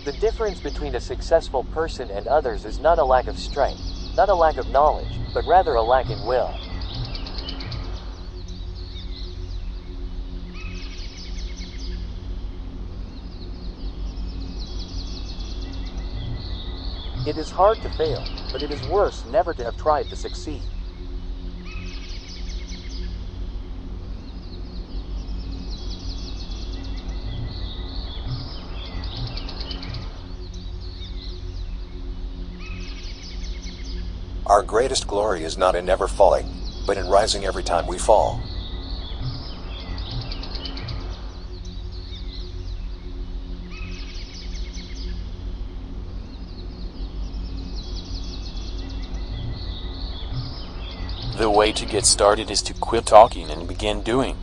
The difference between a successful person and others is not a lack of strength, not a lack of knowledge, but rather a lack in will. It is hard to fail, but it is worse never to have tried to succeed. Our greatest glory is not in never falling, but in rising every time we fall. The way to get started is to quit talking and begin doing.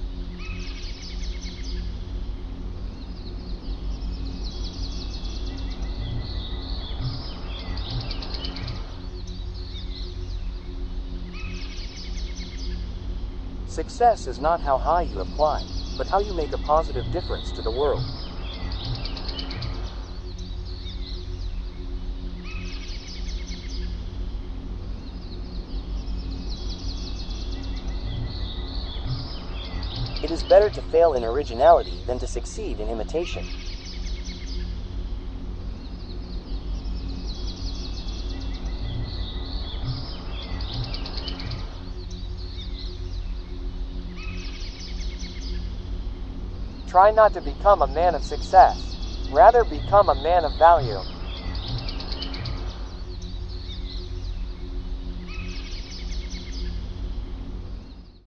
Success is not how high you have climbed, but how you make a positive difference to the world. It is better to fail in originality than to succeed in imitation. Try not to become a man of success. Rather, become a man of value.